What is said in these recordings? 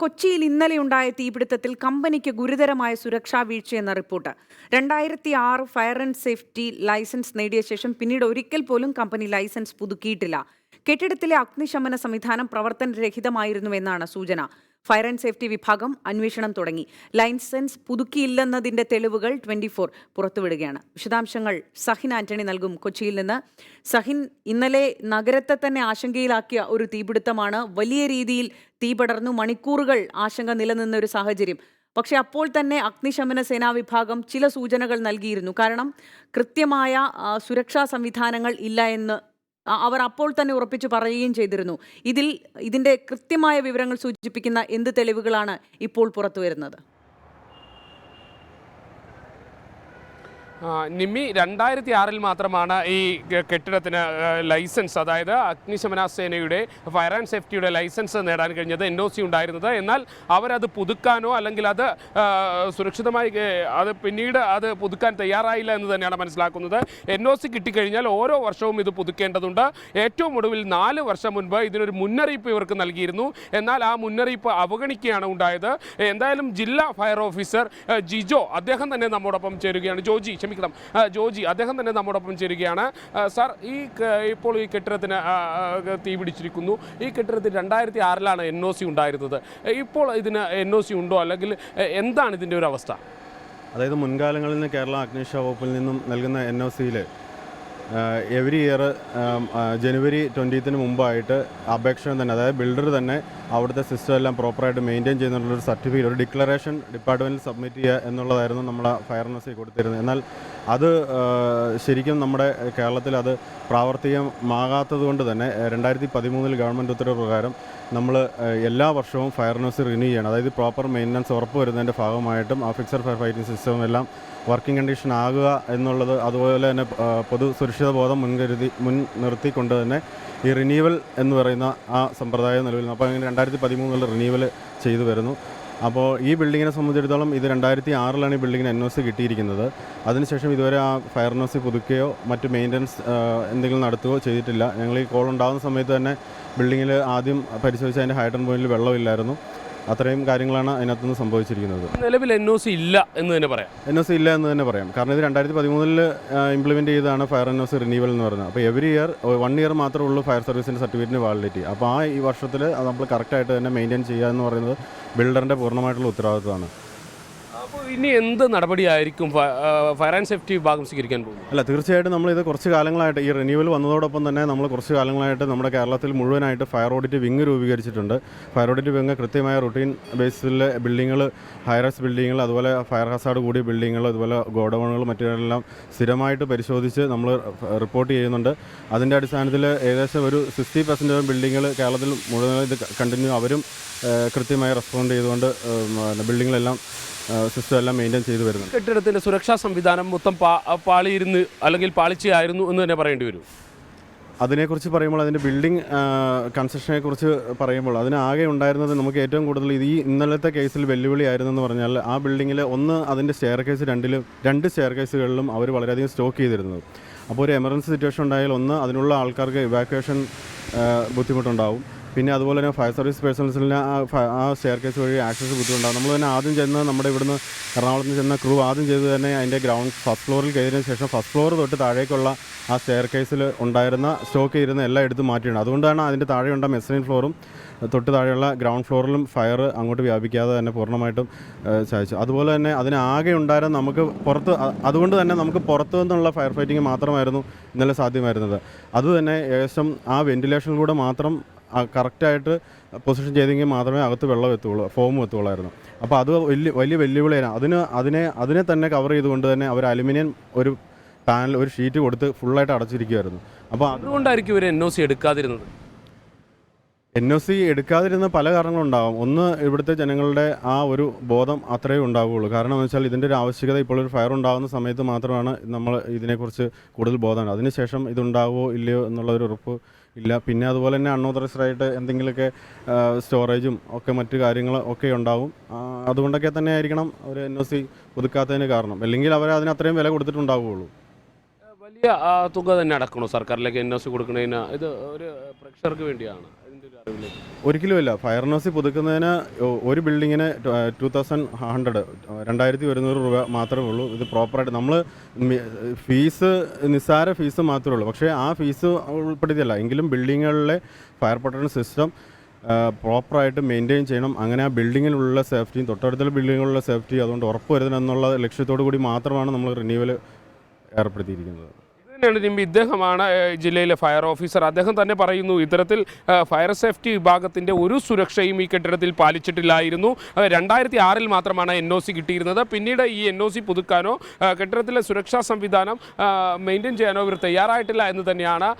കൊച്ചിയിൽ ഇന്നലെയുണ്ടായ തീപിടുത്തത്തിൽ കമ്പനിക്ക് ഗുരുതരമായ സുരക്ഷാ വീഴ്ചയെന്ന report. 2006 fire and safety licence നേടിയ ശേഷം പിന്നീട് ഒരിക്കൽ പോലും കമ്പനി ലൈസൻസ് പുതുക്കിയിട്ടില്ല. കെട്ടിടത്തിലെ അഗ്നിശമന സംവിധാനം പ്രവർത്തനരഹിതമായിരുന്നുവെന്നാണ് സൂചന. ഫയർ ആൻഡ് സേഫ്റ്റി വിഭാഗം അന്വേഷണം തുടങ്ങി. ലൈസൻസ് പുതുക്കിയില്ലെന്നതിന്റെ തെളിവുകൾ 24 പുറത്തുവിടുകയാണ്. വിശദാംശങ്ങൾ സഹിൻ ആന്റണി നൽകും കൊച്ചിയിൽ നിന്ന്. സഹിൻ, ഇന്നലെ നഗരത്തെ തന്നെ ആശങ്കയിലാക്കിയ ഒരു തീപിടുത്തമാണ്. വലിയ രീതിയിൽ തീ പടർന്നു, മണിക്കൂറുകൾ ആശങ്ക നിലനിന്ന ഒരു സാഹചര്യം. പക്ഷേ അപ്പോൾ തന്നെ അഗ്നിശമന സേനാ വിഭാഗം ചില സൂചനകൾ നൽകിയിരുന്നു. കാരണം കൃത്യമായ സുരക്ഷാ സംവിധാനങ്ങൾ ഇല്ല എന്ന് അവർ അപ്പോൾ തന്നെ ഉറപ്പിച്ചു പറയുകയും ചെയ്തിരുന്നു. ഇതിന്റെ കൃത്യമായ വിവരങ്ങൾ സൂചിപ്പിക്കുന്ന എന്ത് തെളിവുകളാണ് ഇപ്പോൾ പുറത്തുവരുന്നത്? നിമ്മി, 2006 മാത്രമാണ് ഈ കെട്ടിടത്തിന് ലൈസൻസ്, അതായത് അഗ്നിശമന സേനയുടെ ഫയർ ആൻഡ് സേഫ്റ്റിയുടെ ലൈസൻസ് നേടാൻ കഴിഞ്ഞത്, NOC ഉണ്ടായിരുന്നത്. എന്നാൽ അവരത് പുതുക്കാനോ അല്ലെങ്കിൽ അത് സുരക്ഷിതമായി അത് പിന്നീട് അത് പുതുക്കാൻ തയ്യാറായില്ല എന്ന് തന്നെയാണ് മനസ്സിലാക്കുന്നത്. NOC കിട്ടിക്കഴിഞ്ഞാൽ ഓരോ വർഷവും ഇത് പുതുക്കേണ്ടതുണ്ട്. ഏറ്റവും ഒടുവിൽ 4 വർഷം മുൻപ് ഇതിനൊരു മുന്നറിയിപ്പ് ഇവർക്ക് നൽകിയിരുന്നു. എന്നാൽ ആ മുന്നറിയിപ്പ് അവഗണിക്കുകയാണ് ഉണ്ടായത്. എന്തായാലും ജില്ലാ ഫയർ ഓഫീസർ ജിജോ അദ്ദേഹം തന്നെ നമ്മോടൊപ്പം ചേരുകയാണ്. ജോജി അദ്ദേഹം തന്നെ നമ്മോടൊപ്പം ചേരുകയാണ്. സാർ, ഇപ്പോൾ ഈ കെട്ടിടത്തിന് തീ പിടിച്ചിരിക്കുന്നു. ഈ കെട്ടിടത്തിൽ 2006 NOC ഉണ്ടായിരുന്നത്. ഇപ്പോൾ ഇതിന് NOC ഉണ്ടോ, അല്ലെങ്കിൽ എന്താണ് ഇതിൻ്റെ ഒരു അവസ്ഥ? അതായത് മുൻകാലങ്ങളിൽ നിന്ന് കേരള അഗ്നിശമന വകുപ്പിൽ നിന്നും നൽകുന്ന NOCയിൽ എവറി ഇയർ ജനുവരി 20th മുമ്പായിട്ട് അപേക്ഷകൻ തന്നെ, അതായത് ബിൽഡർ തന്നെ അവിടുത്തെ സിസ്റ്റം എല്ലാം പ്രോപ്പറായിട്ട് മെയിൻറ്റെയിൻ ചെയ്യുന്നുള്ളൊരു സർട്ടിഫിക്കറ്റ്, ഒരു ഡിക്ലറേഷൻ ഡിപ്പാർട്ട്മെൻറ്റിൽ സബ്മിറ്റ് ചെയ്യുക എന്നുള്ളതായിരുന്നു നമ്മളെ ഫയർ NOC കൊടുത്തിരുന്നത്. എന്നാൽ അത് ശരിക്കും നമ്മുടെ കേരളത്തിൽ അത് പ്രാവർത്തികമാകാത്തത് കൊണ്ട് തന്നെ 2013 ഗവൺമെൻറ് ഉത്തരവ് പ്രകാരം നമ്മൾ എല്ലാ വർഷവും ഫയർ NOC റിന്യൂ ചെയ്യണം. അതായത് പ്രോപ്പർ മെയിൻ്റനൻസ് ഉറപ്പ് വരുന്നതിൻ്റെ ഭാഗമായിട്ടും ആ ഫിക്സഡ് ഫയർ ഫൈറ്റിംഗ് സിസ്റ്റം എല്ലാം വർക്കിംഗ് കണ്ടീഷൻ ആകുക എന്നുള്ളത്, അതുപോലെ തന്നെ പൊതു സുരക്ഷിത ബോധം മുൻനിർത്തിക്കൊണ്ട് തന്നെ ഈ റിന്യൂവൽ എന്ന് പറയുന്ന ആ സമ്പ്രദായം നിലവിൽ. അപ്പോൾ അങ്ങനെ 2013 റിന്യൂവൽ ചെയ്തു വരുന്നു. അപ്പോൾ ഈ ബിൽഡിങ്ങിനെ സംബന്ധിച്ചിടത്തോളം ഇത് 2006 ഈ ബിൽഡിങ്ങിന് NOC കിട്ടിയിരിക്കുന്നത്. അതിനുശേഷം ഇതുവരെ ആ ഫയർ NOC പുതുക്കുകയോ മറ്റ് മെയിൻ്റനൻസ് എന്തെങ്കിലും നടത്തുകയോ ചെയ്തിട്ടില്ല. ഞങ്ങൾ ഈ കോൾ ഉണ്ടാകുന്ന സമയത്ത് തന്നെ ബിൽഡിങ്ങിൽ ആദ്യം പരിശോധിച്ച അതിൻ്റെ ഹൈഡ്രൻ പോയിന്റിൽ വെള്ളമില്ലായിരുന്നു. അത്രയും കാര്യങ്ങളാണ് അതിനകത്തുനിന്ന് സംഭവിച്ചിരിക്കുന്നത്. നിലവിൽ NOC ഇല്ല എന്ന് തന്നെ പറയാം. NOC ഇല്ല എന്ന് തന്നെ പറയാം. കാരണം ഇത് 2013 ഇംപ്ലിമെൻറ്റ് ചെയ്താണ് ഫയർ NOC റിന്യൂവൽ എന്ന് പറയുന്നത്. അപ്പോൾ എവറി ഇയർ 1 ഇയർ മാത്രമേ ഉള്ളൂ ഫയർ സർവീസിൻ്റെ സർട്ടിഫിക്കറ്റിന് വാലിഡിറ്റി. അപ്പോൾ ഈ വർഷത്തിൽ അത് നമ്മൾ കറക്റ്റായിട്ട് തന്നെ മെയിൻറ്റെയിൻ ചെയ്യുക എന്ന് പറയുന്നത് ബിൽഡറിൻ്റെ പൂർണ്ണമായിട്ടുള്ള ഉത്തരവാദിത്വമാണ്. അപ്പോൾ ഇനി എന്ത് നടപടിയായിരിക്കും ഫയർ ആൻഡ് സേഫ്റ്റി വിഭാഗം സ്വീകരിക്കാൻ പോകുന്നത്? അല്ല, തീർച്ചയായിട്ടും നമ്മളിത് കുറച്ച് കാലങ്ങളായിട്ട്, ഈ റിന്യൂവൽ വന്നതോടൊപ്പം തന്നെ നമ്മൾ കുറച്ച് കാലങ്ങളായിട്ട് നമ്മുടെ കേരളത്തിൽ മുഴുവനായിട്ട് ഫയർ ഓഡിറ്റ് വിങ് രൂപീകരിച്ചിട്ടുണ്ട്. ഫയർ ഓഡിറ്റ് വിങ് കൃത്യമായ റുട്ടീൻ ബേസിലെ ബിൽഡിങ്ങുകൾ, ഹൈറൈസ് ബിൽഡിങ്ങുകൾ, അതുപോലെ ഫയർ ഹസാർഡ് കൂടിയ ബിൽഡിങ്ങുകൾ, അതുപോലെ ഗോഡൗണുകൾ, മറ്റെല്ലാം സ്ഥിരമായിട്ട് പരിശോധിച്ച് നമ്മൾ റിപ്പോർട്ട് ചെയ്യുന്നുണ്ട്. അതിൻ്റെ അടിസ്ഥാനത്തിൽ ഏകദേശം ഒരു 60% ബിൽഡിങ്ങുകൾ കേരളത്തിൽ മുഴുവൻ ഇത് കണ്ടിന്യൂ അവരും കൃത്യമായി റെസ്പോണ്ട് ചെയ്തുകൊണ്ട് ബിൽഡിങ്ങുകളെല്ലാം സിസ്റ്റം എല്ലാം മെയിൻറ്റെയിൻ ചെയ്തു വരുന്നു. കെട്ടിടത്തിൻ്റെ സുരക്ഷാ സംവിധാനം മൊത്തം പാളിയിരുന്ന് അല്ലെങ്കിൽ പാളിച്ചയായിരുന്നു എന്ന് തന്നെ പറയേണ്ടി വരും. അതിനെക്കുറിച്ച് പറയുമ്പോൾ, അതിൻ്റെ ബിൽഡിംഗ് കൺസ്ട്രക്ഷനെ കുറിച്ച് പറയുമ്പോൾ അതിനാകെ ഉണ്ടായിരുന്നത് നമുക്ക് ഏറ്റവും കൂടുതൽ ഈ ഇന്നലത്തെ കേസിൽ വെല്ലുവിളിയായിരുന്നെന്ന് പറഞ്ഞാൽ ആ ബിൽഡിങ്ങിൽ ഒന്ന് അതിൻ്റെ സ്റ്റെയർ കേസ്, രണ്ട് സ്റ്റെയർ കേസുകളിലും അവർ വളരെയധികം സ്റ്റോക്ക് ചെയ്തിരുന്നത്. അപ്പോൾ ഒരു എമർജൻസി സിറ്റുവേഷൻ ഉണ്ടായാൽ ഒന്ന് അതിനുള്ള ആൾക്കാർക്ക് ഇവാക്വേഷൻ ബുദ്ധിമുട്ടുണ്ടാവും. പിന്നെ അതുപോലെ തന്നെ ഫയർ സർവീസ് പേഴ്സണൽസിന് ആ സ്റ്റെയർ കേസ് വഴി ആക്സസ് ബുദ്ധിമുട്ടാകും. നമ്മൾ തന്നെ ആദ്യം ചെന്ന് നമ്മുടെ ഇവിടുന്ന് എറണാകുളത്ത് നിന്ന് ചെന്ന ക്രൂ ആദ്യം ചെയ്ത് തന്നെ അതിൻ്റെ ഫസ്റ്റ് ഫ്ലോറിൽ കയറിയതിനു ശേഷം ഫസ്റ്റ് ഫ്ലോർ തൊട്ട് താഴേക്കുള്ള ആ സ്റ്റെയർ കേസിൽ ഉണ്ടായിരുന്ന സ്റ്റോക്ക് ചെയ്തിരുന്ന എല്ലാം എടുത്ത് മാറ്റിയിട്ടുണ്ട്. അതുകൊണ്ടാണ് അതിൻ്റെ താഴെയുള്ള മെസ്സറിൻ ഫ്ലോറും തൊട്ട് താഴെയുള്ള ഗ്രൗണ്ട് ഫ്ലോറിലും ഫയർ അങ്ങോട്ട് വ്യാപിക്കാതെ തന്നെ പൂർണ്ണമായിട്ടും സാധിച്ചു. അതുപോലെ തന്നെ അതിനാകെ ഉണ്ടായിരുന്ന നമുക്ക് അതുകൊണ്ട് തന്നെ നമുക്ക് പുറത്തു നിന്നുള്ള ഫയർ ഫൈറ്റിംഗ് മാത്രമായിരുന്നു ഇന്നലെ സാധ്യമായിരുന്നത്. അതുതന്നെ ഏകദേശം ആ വെന്റിലേഷനിലൂടെ മാത്രം കറക്റ്റായിട്ട് പൊസിഷൻ ചെയ്തെങ്കിൽ മാത്രമേ അകത്ത് വെള്ളം എത്തുകയുള്ളൂ, ഫോം എത്തുകയുള്ളായിരുന്നു. അപ്പോൾ അത് വലിയ വെല്ലുവിളിയാണ്. അതിനെ തന്നെ കവർ ചെയ്തുകൊണ്ട് തന്നെ അവർ അലുമിനിയം ഒരു പാനൽ, ഒരു ഷീറ്റ് കൊടുത്ത് ഫുള്ളായിട്ട് അടച്ചിരിക്കുമായിരുന്നു. അപ്പോൾ അതുകൊണ്ടായിരിക്കും ഇവർ NOC എടുക്കാതിരുന്നത്. NOC എടുക്കാതിരുന്ന പല കാരണങ്ങളുണ്ടാകും. ഒന്ന്, ഇവിടുത്തെ ജനങ്ങളുടെ ആ ഒരു ബോധം അത്രയേ ഉണ്ടാവുകയുള്ളൂ. കാരണം എന്ന് വെച്ചാൽ ഇതിൻ്റെ ഒരു ആവശ്യകത ഇപ്പോൾ ഒരു ഫയർ ഉണ്ടാകുന്ന സമയത്ത് മാത്രമാണ് നമ്മൾ ഇതിനെക്കുറിച്ച് കൂടുതൽ ബോധമാണ്. അതിനുശേഷം ഇതുണ്ടാവുമോ ഇല്ലയോ എന്നുള്ളൊരു ഉറപ്പ് ഇല്ല. പിന്നെ അതുപോലെ തന്നെ അൺഓതറൈസ്ഡായിട്ട് എന്തെങ്കിലുമൊക്കെ സ്റ്റോറേജും ഒക്കെ മറ്റു കാര്യങ്ങൾ ഒക്കെ ഉണ്ടാവും. അതുകൊണ്ടൊക്കെ തന്നെ ആയിരിക്കണം അവർ NOC പുതുക്കാത്തതിന് കാരണം. അല്ലെങ്കിൽ അവർ അതിന് അത്രയും വില കൊടുത്തിട്ടുണ്ടാവുകയുള്ളൂ. വലിയ തുക തന്നെ അടക്കണോ സർക്കാരിലേക്ക് NOC കൊടുക്കുന്നതിന്? ഇത് ഒരു പ്രേക്ഷകർക്ക് വേണ്ടിയാണ് ഇതിൻ്റെ ഒരു ഒരിക്കലുമില്ല. ഫയർ എൻ ഒ സി പുതുക്കുന്നതിന് ഒരു ബിൽഡിങ്ങിന് 2100 രൂപ മാത്രമേ ഉള്ളൂ. ഇത് പ്രോപ്പറായിട്ട് നമ്മൾ ഫീസ് നിസ്സാര ഫീസ് മാത്രമേ ഉള്ളൂ. പക്ഷേ ആ ഫീസ് ഉൾപ്പെടുത്തിയല്ല എങ്കിലും ബിൽഡിങ്ങുകളിലെ ഫയർ പ്രൊട്ടക്ഷൻ സിസ്റ്റം പ്രോപ്പറായിട്ട് മെയിൻറ്റെയിൻ ചെയ്യണം. അങ്ങനെ ആ ബിൽഡിങ്ങിലുള്ള സേഫ്റ്റിയും തൊട്ടടുത്തുള്ള ബിൽഡിങ്ങുകളിലുള്ള സേഫ്റ്റി അതുകൊണ്ട് ഉറപ്പ് വരുത്തണം എന്നുള്ള ലക്ഷ്യത്തോടു കൂടി മാത്രമാണ് നമ്മൾ റിന്യൂവൽ ഏർപ്പെടുത്തിയിരിക്കുന്നത്. നിമ്മി, ഇദ്ദേഹമാണ് ജില്ലയിലെ ഫയർ ഓഫീസർ. അദ്ദേഹം തന്നെ പറയുന്നു ഇത്തരത്തിൽ ഫയർ സേഫ്റ്റി വിഭാഗത്തിൻ്റെ ഒരു സുരക്ഷയും ഈ കെട്ടിടത്തിൽ പാലിച്ചിട്ടില്ലായിരുന്നു. 2006 മാത്രമാണ് NOC കിട്ടിയിരുന്നത്. പിന്നീട് ഈ NOC പുതുക്കാനോ കെട്ടിടത്തിലെ സുരക്ഷാ സംവിധാനം മെയിൻറ്റെയിൻ ചെയ്യാനോ ഇവർ തയ്യാറായിട്ടില്ല എന്ന് തന്നെയാണ്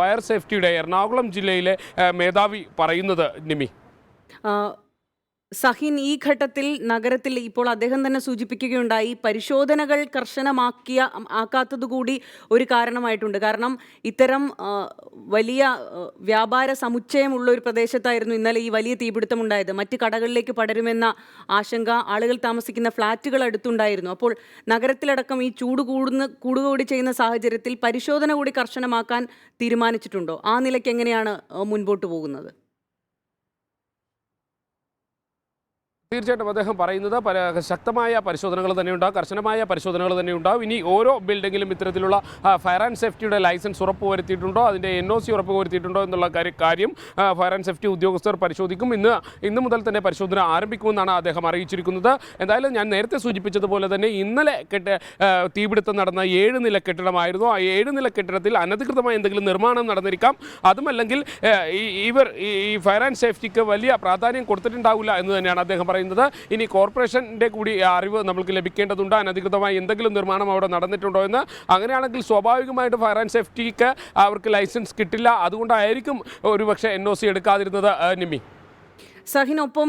ഫയർ സേഫ്റ്റിയുടെ എറണാകുളം ജില്ലയിലെ മേധാവി പറയുന്നത്. നിമ്മി, സഹിൻ, ഈ ഘട്ടത്തിൽ നഗരത്തിൽ ഇപ്പോൾ അദ്ദേഹം തന്നെ സൂചിപ്പിക്കുകയുണ്ടായി പരിശോധനകൾ ആക്കാത്തതുകൂടി ഒരു കാരണമായിട്ടുണ്ട്. കാരണം ഇത്തരം വലിയ വ്യാപാര സമുച്ചയമുള്ള ഒരു പ്രദേശത്തായിരുന്നു ഇന്നലെ ഈ വലിയ തീപിടുത്തം ഉണ്ടായത്. മറ്റ് കടകളിലേക്ക് പടരുമെന്ന ആശങ്ക ആളുകൾ താമസിക്കുന്ന ഫ്ലാറ്റുകൾ അടുത്തുണ്ടായിരുന്നു. അപ്പോൾ നഗരത്തിലടക്കം ഈ ചൂട് കൂടുകൂടി ചെയ്യുന്ന സാഹചര്യത്തിൽ പരിശോധന കൂടി കർശനമാക്കാൻ തീരുമാനിച്ചിട്ടുണ്ടോ? ആ നിലയ്ക്ക് എങ്ങനെയാണ് മുൻപോട്ട് പോകുന്നത്? തീർച്ചയായിട്ടും അദ്ദേഹം പറയുന്നത് ശക്തമായ പരിശോധനകൾ തന്നെയുണ്ടാകും, കർശനമായ പരിശോധനകൾ തന്നെയുണ്ടാകും. ഇനി ഓരോ ബിൽഡിങ്ങിലും ഇത്തരത്തിലുള്ള ഫയർ ആൻഡ് സേഫ്റ്റിയുടെ ലൈസൻസ് ഉറപ്പുവരുത്തിയിട്ടുണ്ടോ, അതിൻ്റെ NOC ഉറപ്പുവരുത്തിയിട്ടുണ്ടോ എന്നുള്ള കാര്യം ഫയർ ആൻഡ് സേഫ്റ്റി ഉദ്യോഗസ്ഥർ പരിശോധിക്കും. ഇന്ന് മുതൽ തന്നെ പരിശോധന ആരംഭിക്കുമെന്നാണ് അദ്ദേഹം അറിയിച്ചിരിക്കുന്നത്. എന്തായാലും ഞാൻ നേരത്തെ സൂചിപ്പിച്ചതുപോലെ തന്നെ ഇന്നലെ തീപിടുത്തം നടന്ന 7 നില കെട്ടിടമായിരുന്നു. ആ 7 നില കെട്ടിടത്തിൽ അനധികൃതമായ എന്തെങ്കിലും നിർമ്മാണം നടന്നിരിക്കാം. അതുമല്ലെങ്കിൽ ഈ ഫയർ ആൻഡ് സേഫ്റ്റിക്ക് വലിയ പ്രാധാന്യം കൊടുത്തിട്ടുണ്ടാവില്ല എന്ന് തന്നെയാണ് അദ്ദേഹം പറയുന്നത്. ഇനി കോർപ്പറേഷൻ്റെ കൂടി അറിവ് നമുക്ക് ലഭിക്കേണ്ടതുണ്ട്. അനധികൃതമായി എന്തെങ്കിലും നിർമ്മാണം അവിടെ നടന്നിട്ടുണ്ടോ എന്ന്. അങ്ങനെയാണെങ്കിൽ സ്വാഭാവികമായിട്ട് ഫയർ ആൻഡ് സേഫ്റ്റിക്ക് അവർക്ക് ലൈസൻസ് കിട്ടില്ല. അതുകൊണ്ടായിരിക്കും ഒരുപക്ഷെ NOC എടുക്കാതിരുന്നത്. നിമ്മി, സഹിനൊപ്പം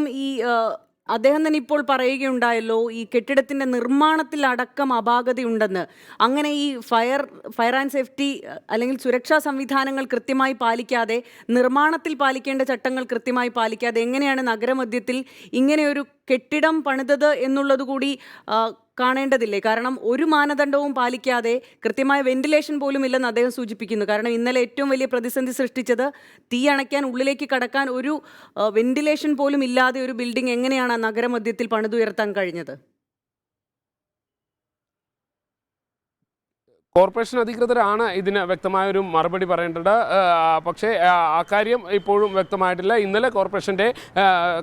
അദ്ദേഹം തന്നെ ഇപ്പോൾ പറയുകയുണ്ടായല്ലോ ഈ കെട്ടിടത്തിൻ്റെ നിർമ്മാണത്തിൽ അടക്കം അപാകതയുണ്ടെന്ന്. അങ്ങനെ ഈ ഫയർ ആൻഡ് സേഫ്റ്റി അല്ലെങ്കിൽ സുരക്ഷാ സംവിധാനങ്ങൾ കൃത്യമായി പാലിക്കാതെ, നിർമ്മാണത്തിൽ പാലിക്കേണ്ട ചട്ടങ്ങൾ കൃത്യമായി പാലിക്കാതെ എങ്ങനെയാണ് നഗരമധ്യത്തിൽ ഇങ്ങനെയൊരു കെട്ടിടം പണിതത് എന്നുള്ളത് കൂടി കാണേണ്ടതില്ലേ? കാരണം ഒരു മാനദണ്ഡവും പാലിക്കാതെ കൃത്യമായ വെന്റിലേഷൻ പോലും ഇല്ലെന്ന് അദ്ദേഹം സൂചിപ്പിക്കുന്നു. കാരണം ഇന്നലെ ഏറ്റവും വലിയ പ്രതിസന്ധി സൃഷ്ടിച്ചത് തീ അണയ്ക്കാൻ ഉള്ളിലേക്ക് കടക്കാൻ ഒരു വെന്റിലേഷൻ പോലും ഇല്ലാതെ ഒരു ബിൽഡിംഗ് എങ്ങനെയാണ് നഗരമധ്യത്തിൽ പണിതുയർത്താൻ കഴിഞ്ഞത്? കോർപ്പറേഷൻ അധികൃതരാണ് ഇതിന് വ്യക്തമായൊരു മറുപടി പറയേണ്ടത്. പക്ഷേ അക്കാര്യം ഇപ്പോഴും വ്യക്തമായിട്ടില്ല. ഇന്നലെ കോർപ്പറേഷൻ്റെ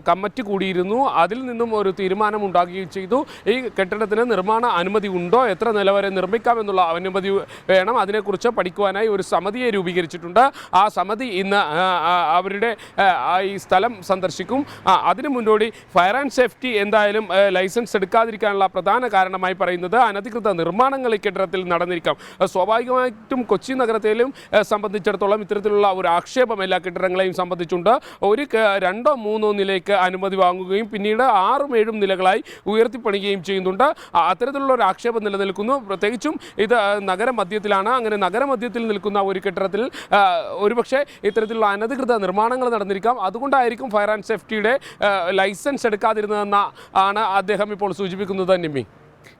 കമ്മിറ്റി കൂടിയിരുന്നു. അതിൽ നിന്നും ഒരു തീരുമാനം ഉണ്ടാകുകയും ചെയ്തു. ഈ കെട്ടിടത്തിന് നിർമ്മാണ അനുമതി ഉണ്ടോ, എത്ര നില വരെ നിർമ്മിക്കാമെന്നുള്ള അനുമതി വേണം, അതിനെക്കുറിച്ച് പഠിക്കുവാനായി ഒരു സമിതിയെ രൂപീകരിച്ചിട്ടുണ്ട്. ആ സമിതി ഇന്ന് അവരുടെ ഈ സ്ഥലം സന്ദർശിക്കും. അതിനു മുന്നോടി ഫയർ ആൻഡ് സേഫ്റ്റി എന്തായാലും ലൈസൻസ് എടുക്കാതിരിക്കാനുള്ള പ്രധാന കാരണമായി പറയുന്നത് അനധികൃത നിർമ്മാണങ്ങൾ ഈ കെട്ടിടത്തിൽ നടന്നിരിക്കാം. സ്വാഭാവികമായിട്ടും കൊച്ചി നഗരത്തിലും സംബന്ധിച്ചിടത്തോളം ഇത്തരത്തിലുള്ള ഒരു ആക്ഷേപം എല്ലാ കെട്ടിടങ്ങളെയും സംബന്ധിച്ചുണ്ട്. 2-3 നിലയ്ക്ക് അനുമതി വാങ്ങുകയും പിന്നീട് 6-7 നിലകളായി ഉയർത്തിപ്പണിയുകയും ചെയ്യുന്നുണ്ട്. അത്തരത്തിലുള്ള ഒരു ആക്ഷേപം നിലനിൽക്കുന്നു. പ്രത്യേകിച്ചും ഇത് നഗരമധ്യത്തിലാണ്. അങ്ങനെ നഗരമധ്യത്തിൽ നിൽക്കുന്ന ഒരു കെട്ടിടത്തിൽ ഒരുപക്ഷെ ഇത്തരത്തിലുള്ള അനധികൃത നിർമ്മാണങ്ങൾ നടന്നിരിക്കാം. അതുകൊണ്ടായിരിക്കും ഫയർ ആൻഡ് സേഫ്റ്റിയുടെ ലൈസൻസ് എടുക്കാതിരുന്നതെന്ന ആണ് അദ്ദേഹം ഇപ്പോൾ സൂചിപ്പിക്കുന്നത്. നിമ്മി,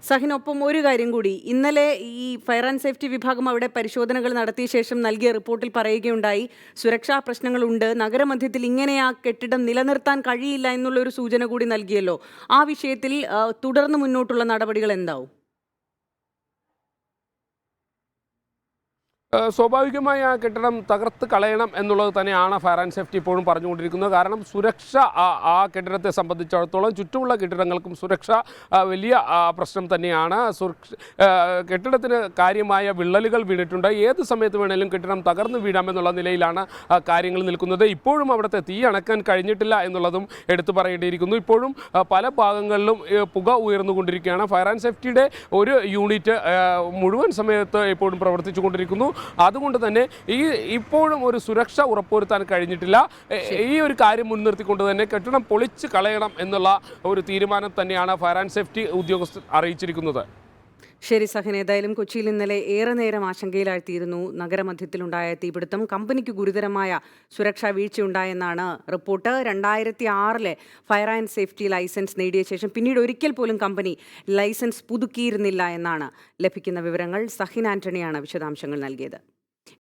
സഹിനൊപ്പം ഒരു കാര്യം കൂടി, ഇന്നലെ ഈ ഫയർ ആൻഡ് സേഫ്റ്റി വിഭാഗം അവിടെ പരിശോധനകൾ നടത്തിയ ശേഷം നൽകിയ റിപ്പോർട്ടിൽ പറയുകയുണ്ടായി സുരക്ഷാ പ്രശ്നങ്ങളുണ്ട്, നഗരമധ്യത്തിൽ ഇങ്ങനെ ആ കെട്ടിടം നിലനിർത്താൻ കഴിയില്ല എന്നുള്ളൊരു സൂചന കൂടി നൽകിയല്ലോ. ആ വിഷയത്തിൽ തുടർന്ന് മുന്നോട്ടുള്ള നടപടികൾ എന്താവും? സ്വാഭാവികമായി ആ കെട്ടിടം തകർത്ത് കളയണം എന്നുള്ളത് തന്നെയാണ് ഫയർ ആൻഡ് സേഫ്റ്റി ഇപ്പോഴും പറഞ്ഞുകൊണ്ടിരിക്കുന്നത്. കാരണം സുരക്ഷ ആ കെട്ടിടത്തെ സംബന്ധിച്ചിടത്തോളം ചുറ്റുമുള്ള കെട്ടിടങ്ങൾക്കും സുരക്ഷ വലിയ പ്രശ്നം തന്നെയാണ്. കെട്ടിടത്തിന് കാര്യമായ വിള്ളലുകൾ വീണിട്ടുണ്ട്. ഏത് സമയത്ത് വേണമെങ്കിലും കെട്ടിടം തകർന്നു വീഴാമെന്നുള്ള നിലയിലാണ് കാര്യങ്ങൾ നിൽക്കുന്നത്. ഇപ്പോഴും അവിടുത്തെ തീ അണക്കാൻ കഴിഞ്ഞിട്ടില്ല എന്നുള്ളതും എടുത്തു പറയേണ്ടിയിരിക്കുന്നു. ഇപ്പോഴും പല ഭാഗങ്ങളിലും പുക ഉയർന്നുകൊണ്ടിരിക്കുകയാണ്. ഫയർ ആൻഡ് സേഫ്റ്റിയുടെ ഒരു യൂണിറ്റ് മുഴുവൻ സമയത്ത് ഇപ്പോഴും പ്രവർത്തിച്ചുകൊണ്ടിരിക്കുന്നു. അതുകൊണ്ട് തന്നെ ഇപ്പോഴും ഒരു സുരക്ഷ ഉറപ്പുവരുത്താൻ കഴിഞ്ഞിട്ടില്ല. ഈ ഒരു കാര്യം മുൻനിർത്തിക്കൊണ്ട് തന്നെ കെട്ടിടം പൊളിച്ച് കളയണം എന്നുള്ള ഒരു തീരുമാനം തന്നെയാണ് ഫയർ ആൻഡ് സേഫ്റ്റി ഉദ്യോഗസ്ഥർ അറിയിച്ചിരിക്കുന്നത്. ശരി സഹൻ, ഏതായാലും കൊച്ചിയിൽ ഇന്നലെ ഏറെ നേരം ആശങ്കയിലാഴ്ത്തിയിരുന്നു നഗരമധ്യത്തിലുണ്ടായ തീപിടുത്തം. കമ്പനിക്ക് ഗുരുതരമായ സുരക്ഷാ വീഴ്ചയുണ്ടായെന്നാണ് report. 2006 fire and safety licence നേടിയ ശേഷം പിന്നീട് ഒരിക്കൽ പോലും കമ്പനി ലൈസൻസ് പുതുക്കിയിരുന്നില്ല എന്നാണ് ലഭിക്കുന്ന വിവരങ്ങൾ. സഹിൻ ആന്റണിയാണ് വിശദാംശങ്ങൾ നൽകിയത്.